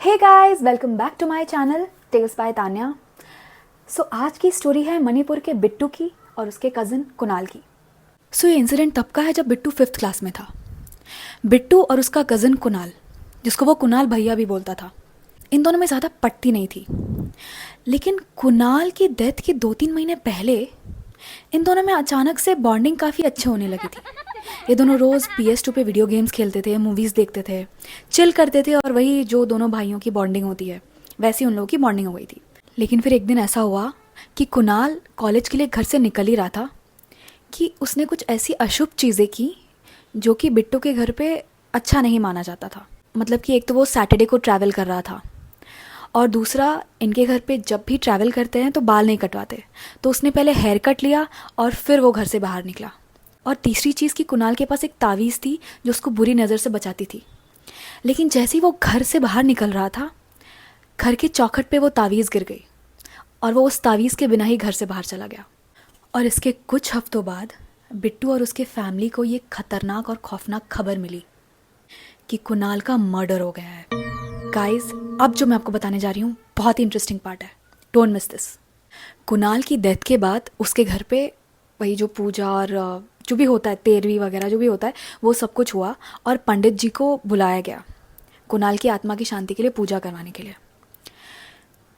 Hey guys, welcome back to my channel tales by Tanya. So आज की story है मणिपुर के बिट्टू की और उसके कज़न कुणाल की। ये इंसिडेंट तब का है जब बिट्टू 5th क्लास में था। बिट्टू और उसका कज़न कुणाल, जिसको वो कुणाल भैया भी बोलता था, इन दोनों में ज़्यादा पटती नहीं थी। लेकिन कुणाल की डेथ के 2-3 महीने पहले इन दोनों में अचानक से बॉन्डिंग काफ़ी अच्छे होने लगी थी। ये दोनों रोज़ PS2 पे वीडियो गेम्स खेलते थे, मूवीज़ देखते थे, चिल करते थे और वही जो दोनों भाइयों की बॉन्डिंग होती है वैसी उन लोगों की बॉन्डिंग हो गई थी। लेकिन फिर एक दिन ऐसा हुआ कि कुणाल कॉलेज के लिए घर से निकल ही रहा था कि उसने कुछ ऐसी अशुभ चीज़ें की जो कि बिट्टू के घर पे अच्छा नहीं माना जाता था। मतलब कि एक तो वो सैटरडे को ट्रैवल कर रहा था और दूसरा इनके घर पे जब भी ट्रैवल करते हैं तो बाल नहीं कटवाते, तो उसने पहले हेयर कट लिया और फिर वो घर से बाहर निकला। और तीसरी चीज़ कि कुणाल के पास एक तावीज़ थी जो उसको बुरी नज़र से बचाती थी। लेकिन जैसे ही वो घर से बाहर निकल रहा था, घर के चौखट पे वो तावीज़ गिर गई और वो उस तावीज़ के बिना ही घर से बाहर चला गया। और इसके कुछ हफ्तों बाद बिट्टू और उसके फैमिली को ये खतरनाक और खौफनाक खबर मिली कि कुणाल का मर्डर हो गया है। गाइस, अब जो मैं आपको बताने जा रही हूँ बहुत ही इंटरेस्टिंग पार्ट है, डोंट मिस दिस। कुणाल की डेथ के बाद उसके घर पे वही जो पूजा और जो भी होता है, तेरवी वगैरह जो भी होता है, वो सब कुछ हुआ और पंडित जी को बुलाया गया कुणाल की आत्मा की शांति के लिए पूजा करवाने के लिए।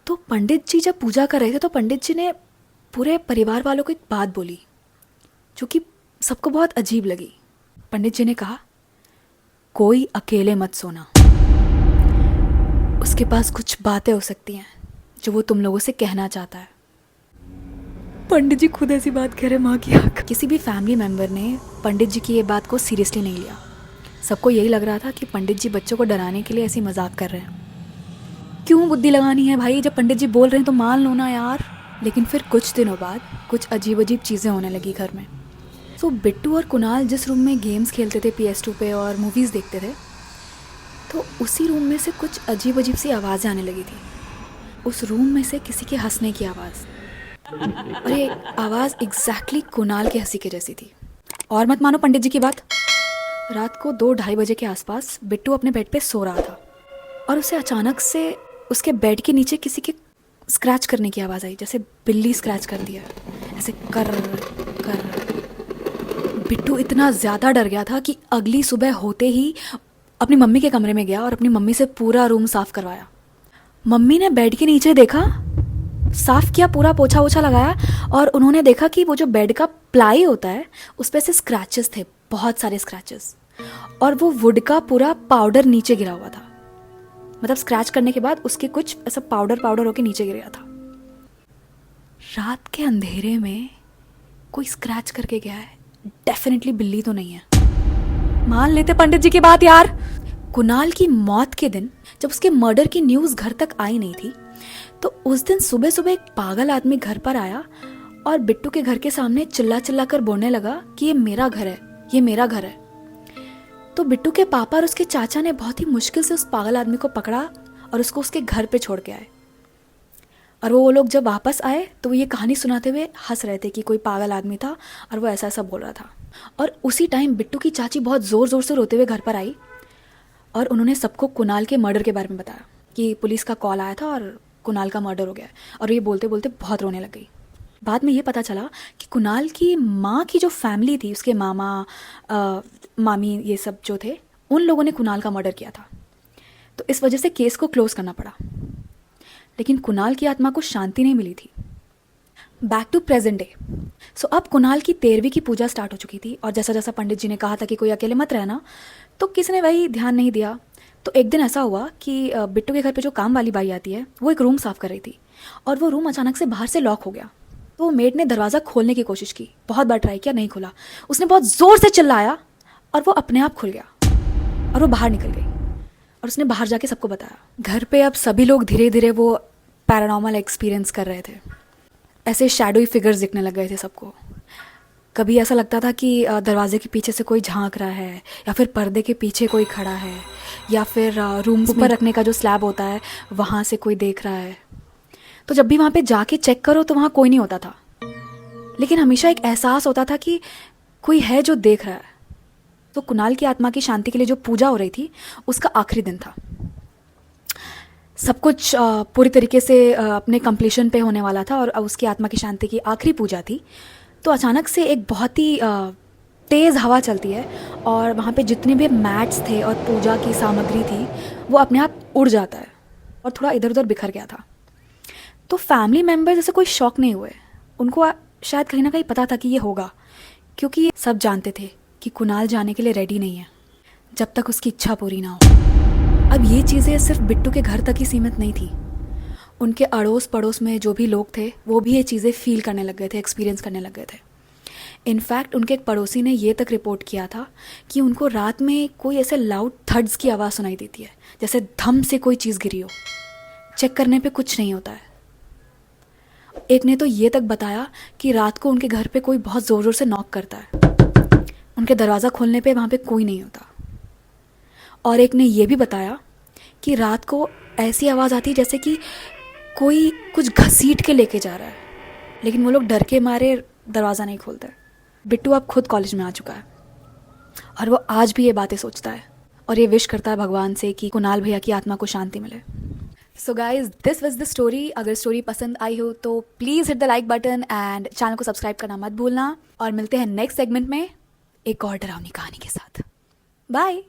तो पंडित जी जब पूजा कर रहे थे तो पंडित जी ने पूरे परिवार वालों को एक बात बोली जो कि सबको बहुत अजीब लगी। पंडित जी ने कहा, कोई अकेले मत सोना, उसके पास कुछ बातें हो सकती हैं जो वो तुम लोगों से कहना चाहता है। पंडित जी खुद ऐसी बात कह रहे, माँ की आँख। किसी भी फैमिली मेम्बर ने पंडित जी की ये बात को सीरियसली नहीं लिया। सबको यही लग रहा था कि पंडित जी बच्चों को डराने के लिए ऐसी मजाक कर रहे हैं। क्यों बुद्धि लगानी है भाई, जब पंडित जी बोल रहे हैं तो मान लो ना यार। लेकिन फिर कुछ दिनों बाद कुछ अजीब अजीब चीज़ें होने लगी घर में। तो बिट्टू और कुणाल जिस रूम में गेम्स खेलते थे PS2 पे और मूवीज़ देखते थे, तो उसी रूम में से कुछ अजीब अजीब सी आवाज़ें आने लगी थी। उस रूम में से किसी के हंसने की आवाज़, और ये आवाज़ एग्जैक्टली कुणाल के हंसी के जैसी थी। और मत मानो पंडित जी की बात, रात को 2-2:30 बजे के आसपास बिट्टू अपने बेड पे सो रहा था और उसे अचानक से उसके बेड के नीचे किसी के स्क्रैच करने की आवाज़ आई, जैसे बिल्ली स्क्रैच कर दिया, ऐसे कर कर। बिट्टू इतना ज़्यादा डर गया था कि अगली सुबह होते ही अपनी मम्मी के कमरे में गया और अपनी मम्मी से पूरा रूम साफ़ करवाया। मम्मी ने बेड के नीचे देखा, साफ़ किया, पूरा पोछा वोछा लगाया और उन्होंने देखा कि वो जो बेड का प्लाई होता है उस पर से स्क्रैचेस थे, बहुत सारे स्क्रैचेस, और वो वुड का पूरा पाउडर नीचे गिरा हुआ था। मतलब स्क्रैच करने के बाद उसके कुछ ऐसा पाउडर पाउडर होके नीचे गिर गया था। रात के अंधेरे में कोई स्क्रैच करके गया है, डेफिनेटली बिल्ली तो नहीं है। मान लेते पंडित जी की बात यार। कुणाल की मौत के दिन जब उसके मर्डर की न्यूज़ घर तक आई नहीं थी, तो उस दिन सुबह सुबह एक पागल आदमी घर पर आया और बिट्टू के घर के सामने चिल्ला चिल्ला कर बोलने लगा कि ये मेरा घर है, ये मेरा घर है। तो बिट्टू के पापा और उसके चाचा ने बहुत ही मुश्किल से उस पागल आदमी को पकड़ा और उसको उसके घर पे छोड़ के आए। और वो लोग जब वापस आए तो वो ये कहानी सुनाते हुए हंस रहे थे कि कोई पागल आदमी था और वो ऐसा ऐसा बोल रहा था। और उसी टाइम बिट्टू की चाची बहुत ज़ोर ज़ोर से रोते हुए घर पर आई और उन्होंने सबको कुणाल के मर्डर के बारे में बताया कि पुलिस का कॉल आया था और कुणाल का मर्डर हो गया। और ये बोलते बोलते बहुत रोने लग गई। बाद में ये पता चला कि कुणाल की माँ की जो फैमिली थी, उसके मामा मामी ये सब जो थे, उन लोगों ने कुणाल का मर्डर किया था। तो इस वजह से केस को क्लोज करना पड़ा। लेकिन कुणाल की आत्मा को शांति नहीं मिली थी। Back to present day. So अब कुणाल की 13वीं की पूजा स्टार्ट हो चुकी थी और जैसा जैसा पंडित जी ने कहा था कि कोई अकेले मत रहना, तो किसी ने वही ध्यान नहीं दिया। तो एक दिन ऐसा हुआ कि बिट्टू के घर पे जो काम वाली बाई आती है, वो एक रूम साफ़ कर रही थी और वो रूम अचानक से बाहर से लॉक हो गया। तो मेड ने दरवाज़ा खोलने की कोशिश की, बहुत बार ट्राई किया, नहीं खुला। उसने बहुत ज़ोर से चिल्लाया और वो अपने आप खुल गया और वो बाहर निकल गई और उसने बाहर जाके सबको बताया। घर पे अब सभी लोग धीरे धीरे वो पैरानॉर्मल एक्सपीरियंस कर रहे थे। ऐसे शैडोई फिगर्स दिखने लग गए थे सबको। कभी ऐसा लगता था कि दरवाजे के पीछे से कोई झांक रहा है, या फिर पर्दे के पीछे कोई खड़ा है, या फिर रूम ऊपर रखने का जो स्लैब होता है वहाँ से कोई देख रहा है। तो जब भी वहाँ पे जाके चेक करो तो वहाँ कोई नहीं होता था, लेकिन हमेशा एक एहसास होता था कि कोई है जो देख रहा है। तो कुणाल की आत्मा की शांति के लिए जो पूजा हो रही थी उसका आखिरी दिन था। सब कुछ पूरी तरीके से अपने कंप्लीशन पे होने वाला था और उसकी आत्मा की शांति की आखिरी पूजा थी। तो अचानक से एक बहुत ही तेज़ हवा चलती है और वहाँ पे जितने भी मैट्स थे और पूजा की सामग्री थी वो अपने आप उड़ जाता है और थोड़ा इधर उधर बिखर गया था। तो फैमिली मेम्बर्स जैसे कोई शॉक नहीं हुए, उनको शायद कहीं ना कहीं पता था कि ये होगा, क्योंकि सब जानते थे कि कुणाल जाने के लिए रेडी नहीं है जब तक उसकी इच्छा पूरी ना हो। अब ये चीज़ें सिर्फ बिट्टू के घर तक ही सीमित नहीं थी, उनके अड़ोस पड़ोस में जो भी लोग थे वो भी ये चीज़ें फील करने लग गए थे, एक्सपीरियंस करने लग गए थे। इनफैक्ट उनके एक पड़ोसी ने ये तक रिपोर्ट किया था कि उनको रात में कोई ऐसे लाउड थड्स की आवाज़ सुनाई देती है, जैसे धम से कोई चीज़ गिरी हो। चेक करने पे कुछ नहीं होता है। एक ने तो ये तक बताया कि रात को उनके घर पे कोई बहुत ज़ोर ज़ोर से नॉक करता है, उनके दरवाज़ा खोलने पे वहाँ पे कोई नहीं होता। और एक ने ये भी बताया कि रात को ऐसी आवाज़ आती है जैसे कि कोई कुछ घसीट के लेके जा रहा है, लेकिन वो लोग डर के मारे दरवाज़ा नहीं खोलते। बिट्टू अब खुद कॉलेज में आ चुका है और वो आज भी ये बातें सोचता है और ये विश करता है भगवान से कि कुणाल भैया की आत्मा को शांति मिले। So guys, this was the story. अगर स्टोरी पसंद आई हो तो please hit the like button and channel को सब्सक्राइब करना मत भूलना। और मिलते हैं नेक्स्ट सेगमेंट में एक और डरावनी कहानी के साथ। बाय।